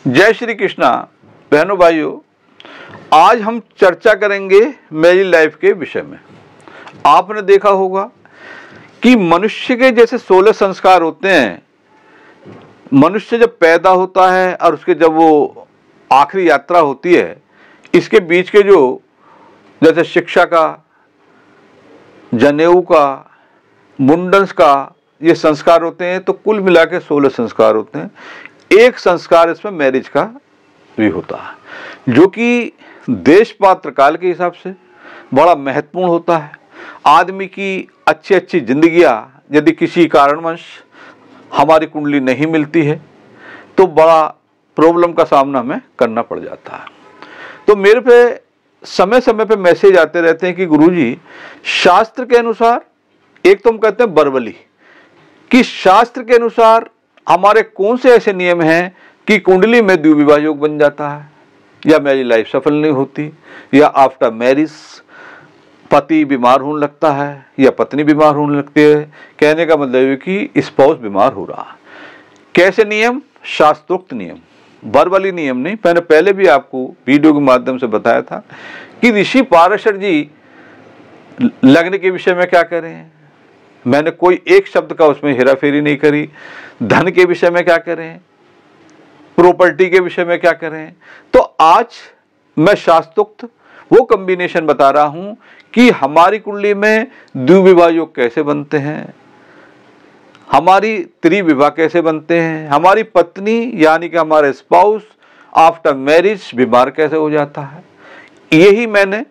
जय श्री कृष्णा। बहनों भाइयों, आज हम चर्चा करेंगे मेरी लाइफ के विषय में। आपने देखा होगा कि मनुष्य के जैसे 16 संस्कार होते हैं। मनुष्य जब पैदा होता है और उसके जब वो आखिरी यात्रा होती है, इसके बीच के जो जैसे शिक्षा का, जनेऊ का, मुंडन का ये संस्कार होते हैं, तो कुल मिला के 16 संस्कार होते हैं। एक संस्कार इसमें मैरिज का भी होता है, जो कि देश पात्र काल के हिसाब से बड़ा महत्वपूर्ण होता है। आदमी की अच्छी अच्छी जिंदगियां यदि किसी कारणवश हमारी कुंडली नहीं मिलती है तो बड़ा प्रॉब्लम का सामना हमें करना पड़ जाता है। तो मेरे पे समय समय पे मैसेज आते रहते हैं कि गुरुजी, शास्त्र के अनुसार, एक तो हम कहते हैं बरबली, कि शास्त्र के अनुसार हमारे कौन से ऐसे नियम हैं कि कुंडली में द्विविवाह योग बन जाता है, या मेरी लाइफ सफल नहीं होती, या आफ्टर मैरिज पति बीमार होने लगता है या पत्नी बीमार होने लगती है। कहने का मतलब है कि स्पाउस बीमार हो रहा है। कैसे नियम? शास्त्रोक्त नियम, बरबली नियम नहीं। मैंने पहले भी आपको वीडियो के माध्यम से बताया था कि ऋषि पाराशर जी लग्न के विषय में क्या करें। मैंने कोई एक शब्द का उसमें हेराफेरी नहीं करी। धन के विषय में क्या करें, प्रॉपर्टी के विषय में क्या करें। तो आज मैं शास्त्रोक्त वो कॉम्बिनेशन बता रहा हूं कि हमारी कुंडली में द्विविवाह योग कैसे बनते हैं, हमारी त्रिविवाह कैसे बनते हैं, हमारी पत्नी यानी कि हमारे स्पाउस आफ्टर मैरिज बीमार कैसे हो जाता है। यही मैंने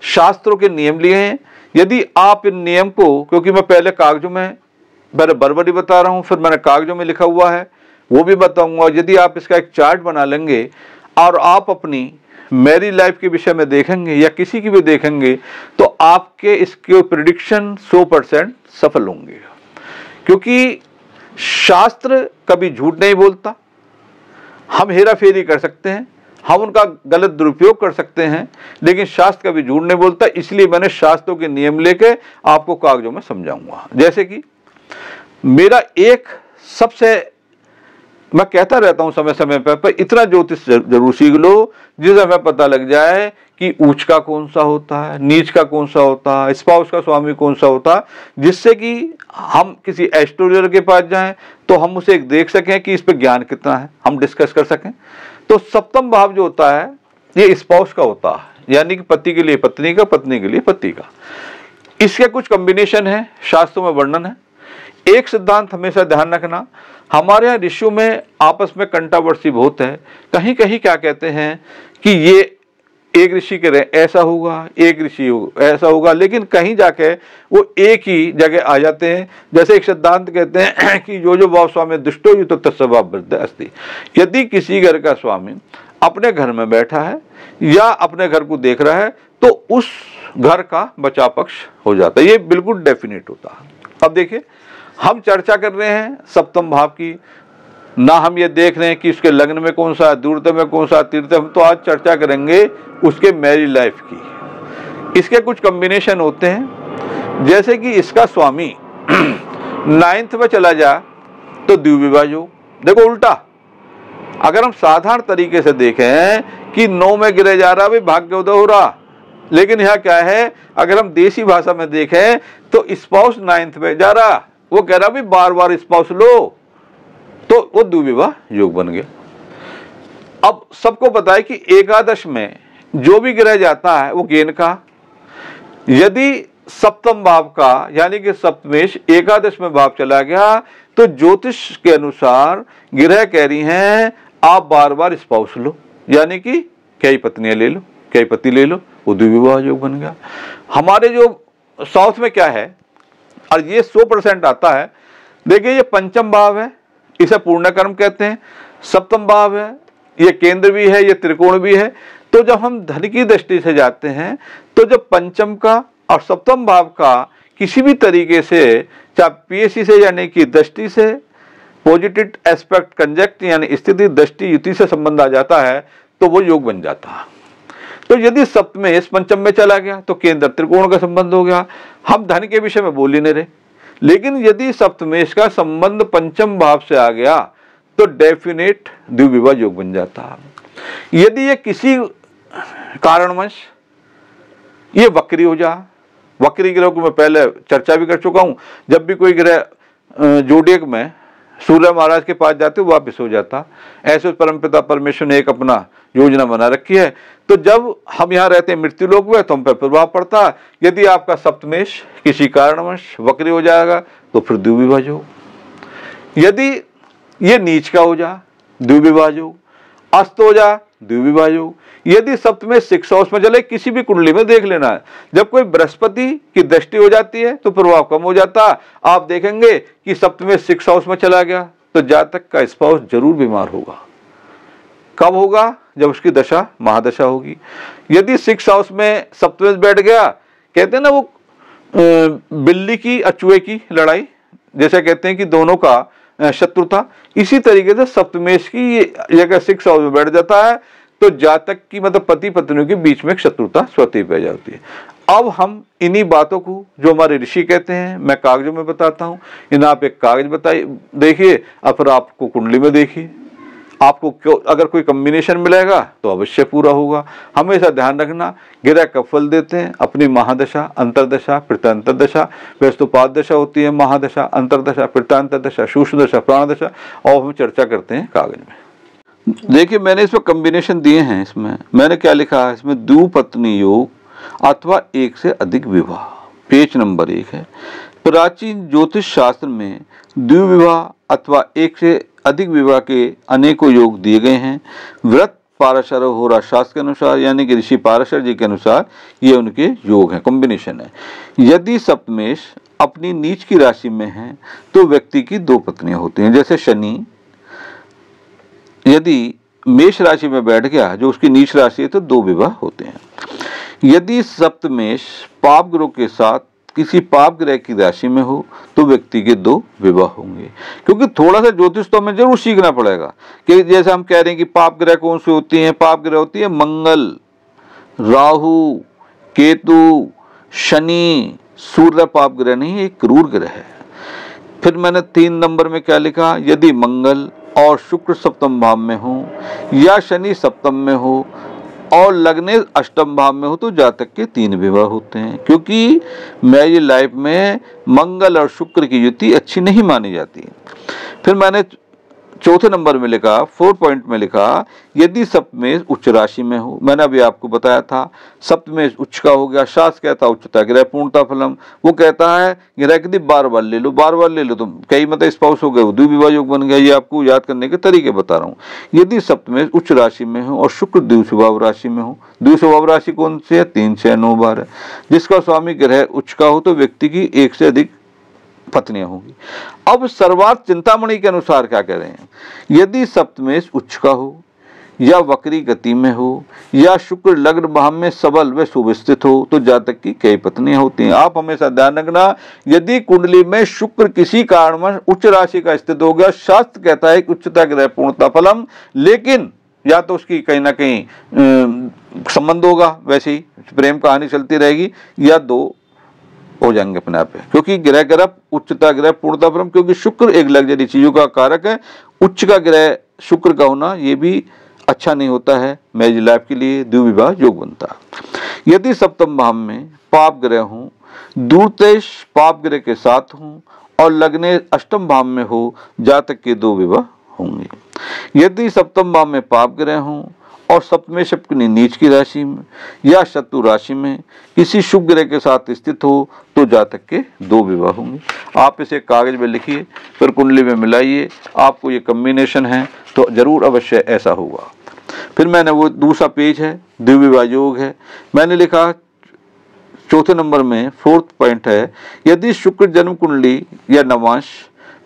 शास्त्रों के नियम लिए हैं। यदि आप इन नियम को, क्योंकि मैं पहले कागजों में मैंने बरबरी बता रहा हूं, फिर मैंने कागजों में लिखा हुआ है वो भी बताऊंगा। यदि आप इसका एक चार्ट बना लेंगे और आप अपनी मैरिज लाइफ के विषय में देखेंगे या किसी की भी देखेंगे, तो आपके इसके प्रिडिक्शन 100% सफल होंगे। क्योंकि शास्त्र कभी झूठ नहीं बोलता। हम हेरा फेरी कर सकते हैं, हम उनका गलत दुरुपयोग कर सकते हैं, लेकिन शास्त्र कभी झूठ नहीं बोलता। इसलिए मैंने शास्त्रों के नियम लेके आपको कागजों में समझाऊंगा। जैसे कि मेरा एक सबसे, मैं कहता रहता हूं समय समय पर इतना ज्योतिष जरूर सीख लो जिससे हमें पता लग जाए कि उच्च का कौन सा होता है, नीच का कौन सा होता है, स्पाउस का स्वामी कौन सा होता है, जिससे कि हम किसी एस्ट्रोलॉजर के पास जाएं तो हम उसे एक देख सकें कि इस पे ज्ञान कितना है, हम डिस्कस कर सकें। तो सप्तम भाव जो होता है ये स्पाउस का होता है, यानी कि पति के लिए पत्नी का, पत्नी के लिए पति का। इसके कुछ कॉम्बिनेशन है, शास्त्रों में वर्णन है। एक सिद्धांत हमेशा ध्यान रखना, हमारे यहाँ ऋषियों में आपस में कंट्रोवर्सी बहुत है। कहीं कहीं क्या कहते हैं कि ये एक ऋषि के ऐसा होगा, एक ऋषि ऐसा होगा, लेकिन कहीं जाके वो एक ही जगह आ जाते हैं। जैसे एक सिद्धांत कहते हैं कि जो भाव स्वामी दुष्टो युतो तत्स्वभाव वृद्ध अस्ति। यदि किसी घर का स्वामी अपने घर में बैठा है या अपने घर को देख रहा है तो उस घर का बचाव पक्ष हो जाता है। ये बिल्कुल डेफिनेट होता है। अब देखिए, हम चर्चा कर रहे हैं सप्तम भाव की, ना हम ये देख रहे हैं कि उसके लग्न में कौन सा, दूरता में कौन सा तीर्थ। हम तो आज चर्चा करेंगे उसके मैरिज लाइफ की। इसके कुछ कॉम्बिनेशन होते हैं, जैसे कि इसका स्वामी 9th में चला जाए तो द्विविवाह योग। देखो उल्टा, अगर हम साधारण तरीके से देखें कि 9 में गिरे जा रहा, भाई भाग्योदय हो रहा, लेकिन यहाँ क्या है, अगर हम देसी भाषा में देखें तो स्पाउस 9th में जा रहा, वो कह रहा भी बार बार स्पाउस लो, तो वो द्विविवाह योग बन गया। अब सबको पता है कि एकादश में जो भी ग्रह जाता है वो गेन का, यदि सप्तम भाव का यानी कि सप्तमेश एकादश में भाव चला गया तो ज्योतिष के अनुसार ग्रह कह रही हैं आप बार बार स्पाउस लो, यानी कि कई पत्नियां ले लो, कई पति ले लो, वो द्विविवाह योग बन गया। हमारे जो साउथ में क्या है, और ये 100% आता है। देखिए, ये पंचम भाव है, इसे पूर्ण कर्म कहते हैं। सप्तम भाव है, ये केंद्र भी है, ये त्रिकोण भी है। तो जब हम धन की दृष्टि से जाते हैं तो जब पंचम का और सप्तम भाव का किसी भी तरीके से, चाहे पीएससी से यानी कि दृष्टि से, पॉजिटिव एस्पेक्ट कंजक्ट यानी स्थिति दृष्टि युति से संबंध आ जाता है तो वो योग बन जाता है। तो यदि सप्तमेश पंचम में चला गया तो केंद्र त्रिकोण का संबंध हो गया। हम धन के विषय में बोल ही नहीं रहे, लेकिन यदि सप्तमेश का संबंध पंचम भाव से आ गया तो डेफिनेट द्विविवाह योग बन जाता है। यदि ये किसी कारणवश ये वक्री हो जा, वक्री ग्रह को मैं पहले चर्चा भी कर चुका हूं, जब भी कोई ग्रह जोडियक में सूर्य महाराज के पास जाते वो वापिस हो जाता। ऐसे परमपिता परमेश्वर ने एक अपना योजना बना रखी है। तो जब हम यहाँ रहते हैं मृत्यु लोक में तो हम पर प्रभाव पड़ता है। यदि आपका सप्तमेश किसी कारणवश वक्री हो जाएगा तो फिर द्विविवाह योग। यदि ये नीच का हो जा द्विविवाह योग, अस्त हो जा द्विविवाह योग। यदि सप्तमेश 6 हाउस में चले, किसी भी कुंडली में देख लेना है, जब कोई बृहस्पति की दृष्टि हो जाती है तो प्रभाव कम हो जाता है। आप देखेंगे कि सप्तमेश 6 हाउस में चला गया तो जातक का स्पाउस जरूर बीमार होगा। कब होगा? जब उसकी दशा महादशा होगी। यदि 6 हाउस में सप्तमेश बैठ गया, कहते हैं ना वो बिल्ली की और चूहे की लड़ाई, जैसे कहते हैं कि दोनों का शत्रु था, इसी तरीके से सप्तमेश की जगह 6 हाउस में बैठ जाता है तो जातक की मतलब पति पत्नियों के बीच में एक शत्रुता स्वतः पैदा जाती है। अब हम इन्हीं बातों को जो हमारे ऋषि कहते हैं मैं कागजों में बताता हूँ। इन्हें आप एक कागज बताइए, देखिए, और फिर आपको कुंडली में देखिए, आपको अगर कोई कॉम्बिनेशन मिलेगा तो अवश्य पूरा होगा। हमेशा ध्यान रखना, ग्रह कब फल देते हैं? अपनी महादशा, अंतरदशा, प्रत्यंतरदशा। वैसे तो 5 दशा होती है, महादशा, अंतरदशा, प्रत्यंतरदशा, सूक्ष्म दशा, प्राणदशा, और हम चर्चा करते हैं कागज में। देखिए मैंने इसमें कॉम्बिनेशन दिए हैं। इसमें मैंने क्या लिखा है, इसमें द्विपत्नी योग अथवा एक से अधिक विवाह, पेज नंबर 1 है। प्राचीन ज्योतिष शास्त्र में द्विविवाह अथवा एक से अधिक विवाह के अनेकों योग दिए गए हैं। व्रत पाराशर होरा शास्त्र के अनुसार, यानी कि ऋषि पाराशर जी के अनुसार ये उनके योग हैं, कॉम्बिनेशन है। यदि सप्तमेश अपनी नीच की राशि में है तो व्यक्ति की 2 पत्नियां होती हैं। जैसे शनि यदि मेष राशि में बैठ गया, जो उसकी नीच राशि है, तो 2 विवाह होते हैं। यदि सप्तमेश पाप ग्रह के साथ किसी पाप ग्रह की राशि में हो तो व्यक्ति के 2 विवाह होंगे। क्योंकि थोड़ा सा ज्योतिष तो हमें जरूर सीखना पड़ेगा कि जैसे हम कह रहे हैं कि पाप ग्रह कौन सी होती हैं। पाप ग्रह होती है मंगल, राहु, केतु, शनि, सूर्य पाप ग्रह नहीं, एक क्रूर ग्रह है। फिर मैंने 3 नंबर में क्या लिखा, यदि मंगल और शुक्र सप्तम भाव में हो या शनि सप्तम में हो और लग्ने अष्टम भाव में हो तो जातक के 3 विवाह होते हैं। क्योंकि मैरिज लाइफ में मंगल और शुक्र की युति अच्छी नहीं मानी जाती। फिर मैंने 4थे नंबर में लिखा, 4 पॉइंट में लिखा, यदि सप्तमेश उच्च राशि में हो। मैंने अभी आपको बताया था सप्तमेश उच्च का हो गया। शास्त्र कहता उच्चता ग्रह पूर्णता फलम, वो कहता है ग्रह की बार बार ले लो, बार बार ले लो तो कई मतलब स्पाउस हो गए, द्विविवाह योग बन गया। ये आपको याद करने के तरीके बता रहा हूँ। यदि सप्तमेश उच्च राशि में हो और शुक्र द्विस्वभाव राशि में हो, द्विस्वभाव राशि कौन सी है? 3 6 9 12, जिसका स्वामी ग्रह उच्च का हो तो व्यक्ति की 1 से अधिक पत्नियां होंगी। अब सर्वार्थ चिंतामणि के अनुसार क्या कह रहे हैं, यदि सप्तमेश उच्च का हो या वक्री गति में हो या शुक्र लग्न भाव में सबल व सुवस्थित हो तो जातक की कई पत्नियां होती हैं। आप हमेशा ध्यान रखना, यदि कुंडली में शुक्र किसी कारणवश उच्च राशि का स्थित हो गया, शास्त्र कहता है कि उच्चता ग्रह पूर्णता फलम, लेकिन या तो उसकी कहीं ना कहीं संबंध होगा, वैसे ही प्रेम कहानी चलती रहेगी, या 2 हो जाएंगे अपने आप, क्योंकि ग्रह ग्रह उच्चता ग्रह पूर्णता फलम, क्योंकि शुक्र एक लग्जरी चीजों का कारक है। उच्च का ग्रह शुक्र का होना ये भी अच्छा नहीं होता है, मैरिज लाइफ के लिए द्विविवाह योग बनता है। यदि सप्तम भाव में पाप ग्रह हो, दूरदेश पाप ग्रह के साथ हो और लग्ने अष्टम भाव में हो, जातक के 2 विवाह होंगे। यदि सप्तम भाव में पाप ग्रह हो और सप्तमेश अपनी नीच की राशि में या शत्रु राशि में किसी शुभ ग्रह के साथ स्थित हो तो जातक के 2 विवाह होंगे। आप इसे कागज में लिखिए, फिर कुंडली में मिलाइए, आपको ये कॉम्बिनेशन है तो जरूर अवश्य ऐसा होगा। फिर मैंने वो दूसरा पेज है, द्विविवाह योग है, मैंने लिखा 4थे नंबर में 4th पॉइंट है, यदि शुक्र जन्म कुंडली या नवांश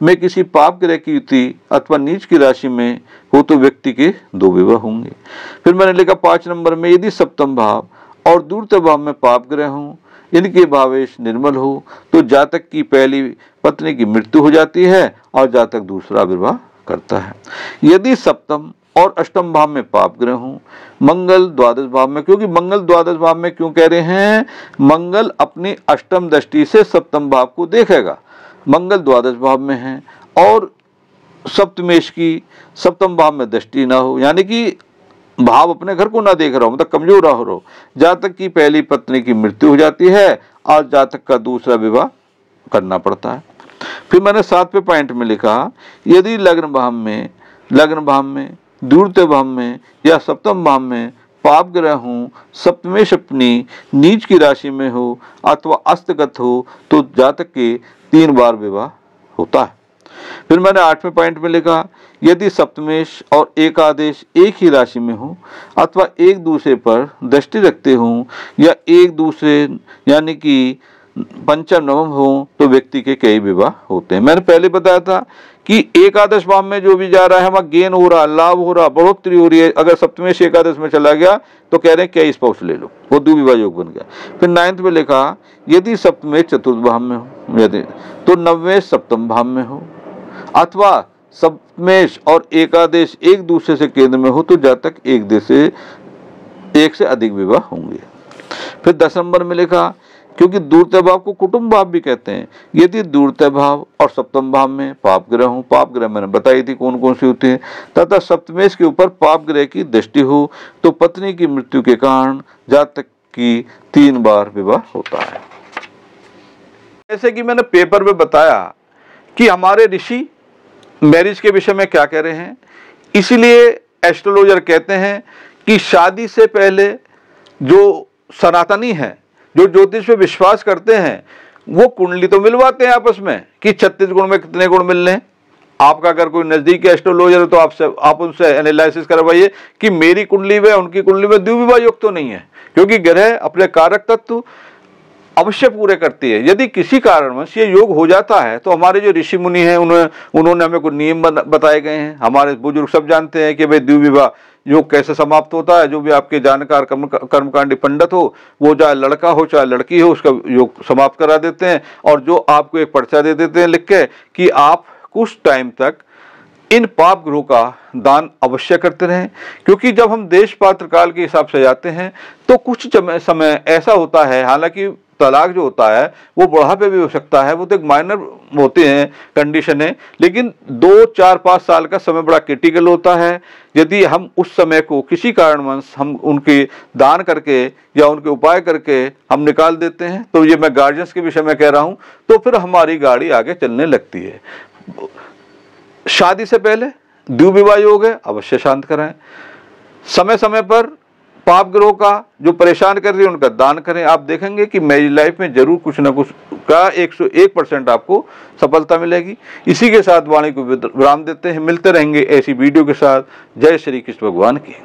में किसी पाप ग्रह की युति अथवा नीच की राशि में हो तो व्यक्ति के 2 विवाह होंगे। फिर मैंने लिखा 5 नंबर में, यदि सप्तम भाव और दूरते भाव में पाप ग्रह हो, इनके भावेश निर्मल हो तो जातक की पहली पत्नी की मृत्यु हो जाती है और जातक दूसरा विवाह करता है। यदि सप्तम और अष्टम भाव में पाप ग्रह हो, मंगल द्वादश भाव में, क्योंकि मंगल द्वादश भाव में क्यों कह रहे हैं, मंगल अपनी अष्टम दृष्टि से सप्तम भाव को देखेगा, मंगल द्वादश भाव में है और सप्तमेश की सप्तम भाव में दृष्टि ना हो, यानी कि भाव अपने घर को ना देख रहा हो, मतलब कमजोर रह रहो, जातक की पहली पत्नी की मृत्यु हो जाती है और जातक का दूसरा विवाह करना पड़ता है। फिर मैंने 7वें पॉइंट में लिखा, यदि लग्न भाव में, द्वितीय भाव में या सप्तम भाव में पाप ग्रह हो, सप्तमेश अपनी नीच की राशि में हो अथवा अस्तगत हो तो जातक के 3 बार विवाह होता है। फिर मैंने 8वें पॉइंट में लिखा, यदि सप्तमेश और एकादश एक ही राशि में हो अथवा एक दूसरे पर दृष्टि रखते हों या एक दूसरे यानी कि पंचम नवम हो तो व्यक्ति के कई विवाह होते हैं। मैंने पहले बताया था कि एकादश भाव में जो भी जा रहा है वहां गेन हो रहा, लाभ हो रहा, बढ़ोतरी हो रही है। अगर सप्तमेश एकादश में चला गया तो कह रहे हैं कई स्पाउस ले लो, वो द्विविवाह योग बन गया। फिर 9th में लिखा, यदि सप्तमेश चतुर्थ भाव में हो यदि तो नवमेश सप्तम भाव में हो अथवा सप्तमेश और एकादश एक दूसरे से केंद्र में हो तो जातक एक से अधिक विवाह होंगे। फिर 10 नंबर में लिखा, क्योंकि दूरतय भाव को कुटुंब भाव भी कहते हैं, यदि दूरतय भाव और सप्तम भाव में पाप ग्रह हो, पाप ग्रह मैंने बताई थी कौन कौन सी होती है, तथा सप्तमेश के ऊपर पाप ग्रह की दृष्टि हो तो पत्नी की मृत्यु के कारण जातक की 3 बार विवाह होता है। जैसे कि मैंने पेपर में बताया कि हमारे ऋषि मैरिज के विषय में क्या कह रहे हैं, इसीलिए एस्ट्रोलॉजर कहते हैं कि शादी से पहले जो सनातनी है, जो ज्योतिष पे विश्वास करते हैं, वो कुंडली तो मिलवाते हैं आपस में कि 36 गुण में कितने गुण मिल रहे हैं। आपका अगर कोई नजदीकी एस्ट्रोलॉजर है तो आप उनसे एनालिसिस करवाइए कि मेरी कुंडली में उनकी कुंडली में द्विविवाह योग तो नहीं है, क्योंकि ग्रह अपने कारक तत्व अवश्य पूरे करती है। यदि किसी कारणवश ये योग हो जाता है तो हमारे जो ऋषि मुनि हैं उन्होंने हमें कुछ नियम बताए गए हैं। हमारे बुजुर्ग सब जानते हैं कि भाई द्विविवाह योग कैसे समाप्त होता है। जो भी आपके जानकार कर्मकांडी पंडित हो, वो चाहे लड़का हो चाहे लड़की हो, उसका योग समाप्त करा देते हैं और जो आपको एक पर्चा दे देते हैं लिख के कि आप कुछ टाइम तक इन पाप ग्रहों का दान अवश्य करते रहें। क्योंकि जब हम देश पात्र काल के हिसाब से जाते हैं तो कुछ समय ऐसा होता है, हालांकि तलाक जो होता है वो बुढ़ापे भी हो सकता है, वो तो एक माइनर होते हैं कंडीशन है, लेकिन 2, 4, 5 साल का समय बड़ा क्रिटिकल होता है। यदि हम उस समय को किसी कारणवश हम उनके दान करके या उनके उपाय करके हम निकाल देते हैं, तो ये मैं गार्जियंस के विषय में कह रहा हूँ, तो फिर हमारी गाड़ी आगे चलने लगती है। शादी से पहले द्विविवाह योग है, अवश्य शांत कराएं। समय समय पर पाप ग्रहों का जो परेशान कर रही है उनका दान करें। आप देखेंगे कि मैरिज लाइफ में जरूर कुछ ना कुछ का 101% आपको सफलता मिलेगी। इसी के साथ वाणी को विराम देते हैं, मिलते रहेंगे ऐसी वीडियो के साथ। जय श्री कृष्ण भगवान की।